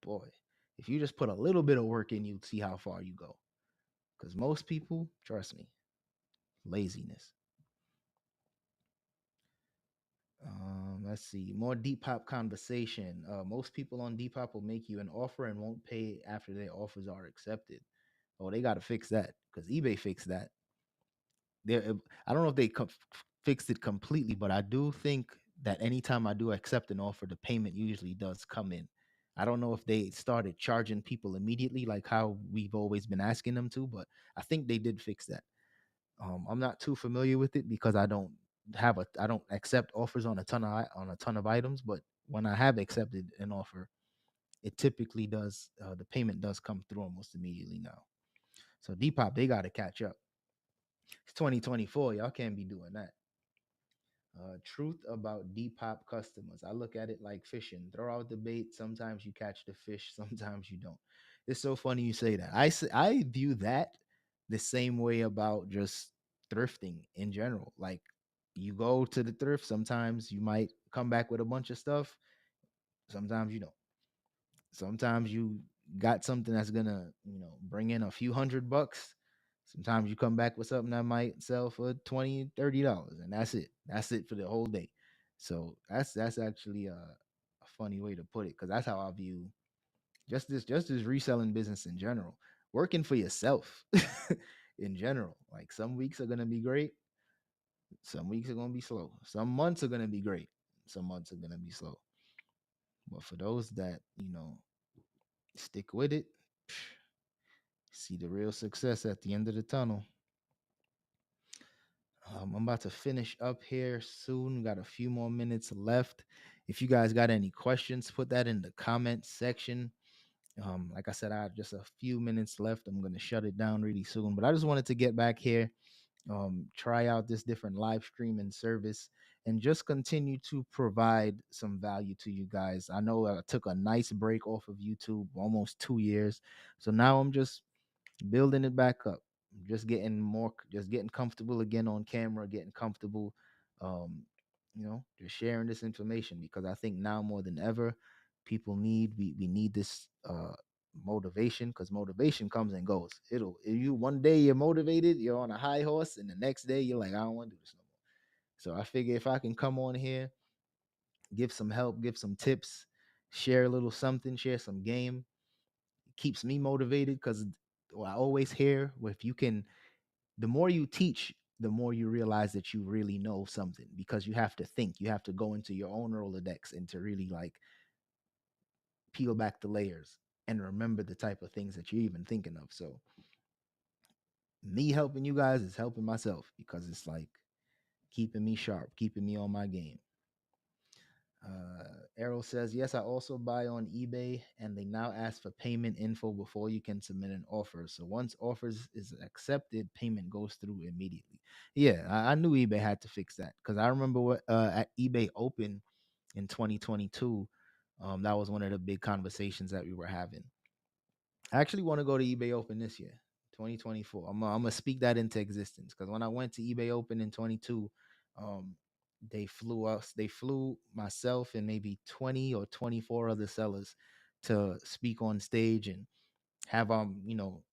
Boy, if you just put a little bit of work in, you'd see how far you go. Because most people, trust me, laziness. Let's see. More Depop conversation. Most people on Depop will make you an offer and won't pay after their offers are accepted. Oh, they got to fix that because eBay fixed that. I don't know if they fixed it completely, but I do think that anytime I do accept an offer, the payment usually does come in. I don't know if they started charging people immediately, like how we've always been asking them to, but I think they did fix that. I'm not too familiar with it because I don't accept offers on a ton of items, but when I have accepted an offer, it typically does, the payment does come through almost immediately now. So Depop, they got to catch up. It's 2024. Y'all can't be doing that. Truth about Depop customers. I look at it like fishing. Throw out the bait. Sometimes you catch the fish. Sometimes you don't. It's so funny you say that. I view that the same way about just thrifting in general. Like, you go to the thrift. Sometimes you might come back with a bunch of stuff. Sometimes you don't. Sometimes you got something that's gonna, bring in a few $100. Sometimes you come back with something that might sell for 20, $30, and that's it. That's it for the whole day. So that's actually a funny way to put it, because that's how I view just this reselling business in general. Working for yourself in general. Like, some weeks are gonna be great, some weeks are gonna be slow. Some months are gonna be great, some months are gonna be slow. But for those that, stick with it, see the real success at the end of the tunnel. I'm about to finish up here soon. Got a few more minutes left. If you guys got any questions, put that in the comment section. Like I said, I have just a few minutes left. I'm gonna shut it down really soon. But I just wanted to get back here, try out this different live streaming service, and just continue to provide some value to you guys. I know I took a nice break off of YouTube, almost 2 years. So now I'm just building it back up. Just getting comfortable again on camera, getting comfortable, just sharing this information, because I think now more than ever, people we need this. motivation, because motivation comes and goes. It'll you one day you're motivated, you're on a high horse, and the next day you're like, I don't want to do this no more. So I figure if I can come on here, give some help, give some tips, share a little something, share some game, keeps me motivated because I always hear if you can, the more you teach, the more you realize that you really know something because you have to think, you have to go into your own Rolodex and to really like peel back the layers and remember the type of things that you're even thinking of. So me helping you guys is helping myself because it's like keeping me sharp, keeping me on my game. Errol says, yes, I also buy on eBay and they now ask for payment info before you can submit an offer. So once offers is accepted, payment goes through immediately. Yeah, I knew eBay had to fix that because I remember what at eBay Open in 2022, that was one of the big conversations that we were having. I actually want to go to eBay Open this year, 2024. I'm gonna speak that into existence because when I went to eBay Open in 22, um, they flew myself and maybe 20 or 24 other sellers to speak on stage and have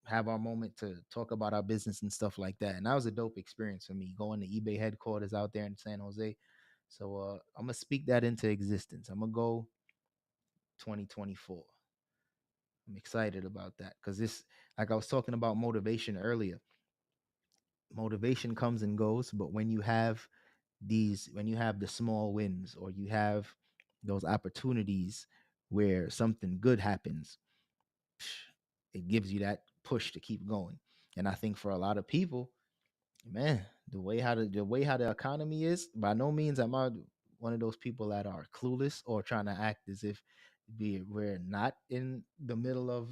have our moment to talk about our business and stuff like that. And that was a dope experience for me going to eBay headquarters out there in San Jose. So I'm gonna speak that into existence. I'm gonna go 2024. I'm excited about that because this, like I was talking about motivation earlier, motivation comes and goes, but when you have the small wins or you have those opportunities where something good happens, it gives you that push to keep going. And I think for a lot of people, man, the way how the economy is, by no means am I one of those people that are clueless or trying to act as if we're not in the middle of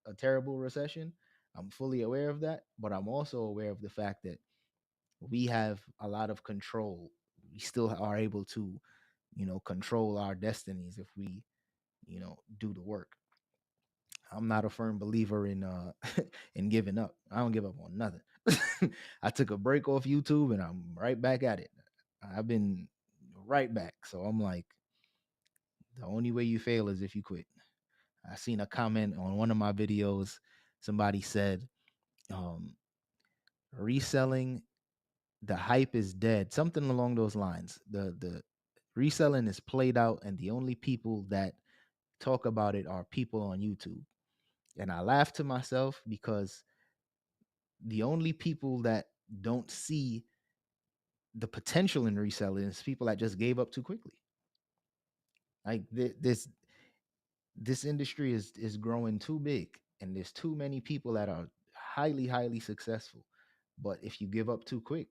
a terrible recession. I'm fully aware of that, but I'm also aware of the fact that we have a lot of control. We still are able to, control our destinies if we, do the work. I'm not a firm believer in in giving up. I don't give up on nothing. I took a break off YouTube and I'm right back at it. I've been right back. So I'm like, the only way you fail is if you quit. I seen a comment on one of my videos. Somebody said, um, reselling, the hype is dead. Something along those lines. The reselling is played out, and the only people that talk about it are people on YouTube. And I laugh to myself because the only people that don't see the potential in reselling is people that just gave up too quickly. Like this industry is growing too big, and there's too many people that are highly successful. But if you give up too quick,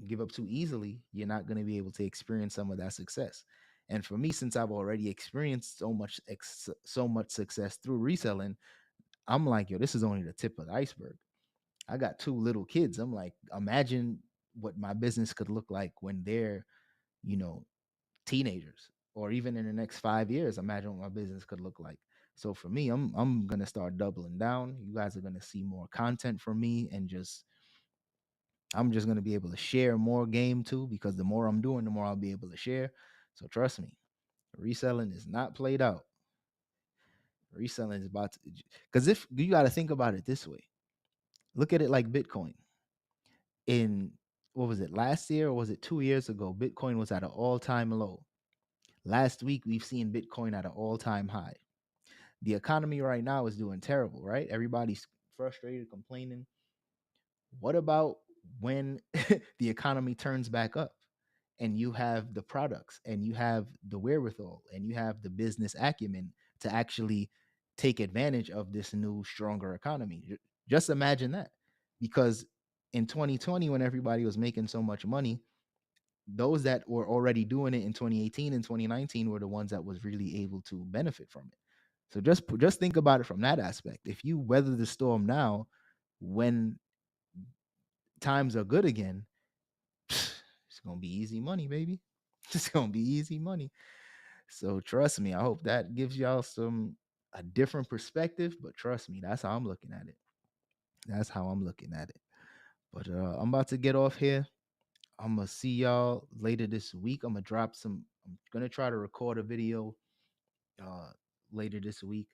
give up too easily, you're not going to be able to experience some of that success. And for me, since I've already experienced so much success through reselling, I'm like, yo, this is only the tip of the iceberg. I got two little kids. I'm like, imagine what my business could look like when they're, you know, teenagers, or even in the next 5 years. Imagine what my business could look like. So for me, I'm gonna start doubling down. You guys are gonna see more content from me, and just I'm just gonna be able to share more game too, because the more I'm doing, the more I'll be able to share. So trust me, reselling is not played out. Reselling is about to, because if you got to think about it this way, look at it like Bitcoin. In what was it, last year or was it 2 years ago? Bitcoin was at an all-time low. Last week we've seen Bitcoin at an all-time high. The economy right now is doing terrible, right? Everybody's frustrated, complaining. What about when the economy turns back up and you have the products and you have the wherewithal and you have the business acumen to actually take advantage of this new, stronger economy? Just imagine that. Because in 2020, when everybody was making so much money, those that were already doing it in 2018 and 2019 were the ones that was really able to benefit from it. So just think about it from that aspect. If you weather the storm now, when times are good again, it's gonna be easy money, baby. It's gonna be easy money. So trust me. I hope that gives y'all some a different perspective. But trust me, that's how I'm looking at it. That's how I'm looking at it. But I'm about to get off here. I'm gonna see y'all later this week. I'm gonna try to record a video uh later this week.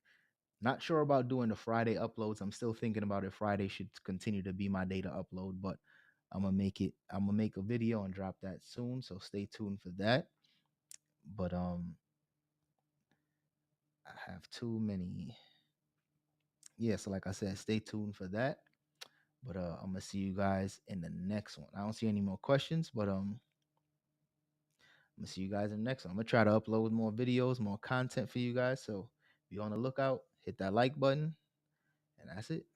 Not sure about doing the Friday uploads. I'm still thinking about it. Friday should continue to be my day to upload, but I'm gonna make a video and drop that soon. So stay tuned for that. But I have too many. Yeah, so like I said, stay tuned for that. But I'm gonna see you guys in the next one. I don't see any more questions, but I'm gonna see you guys in the next one. I'm gonna try to upload more videos, more content for you guys. So be on the lookout, hit that like button, and that's it.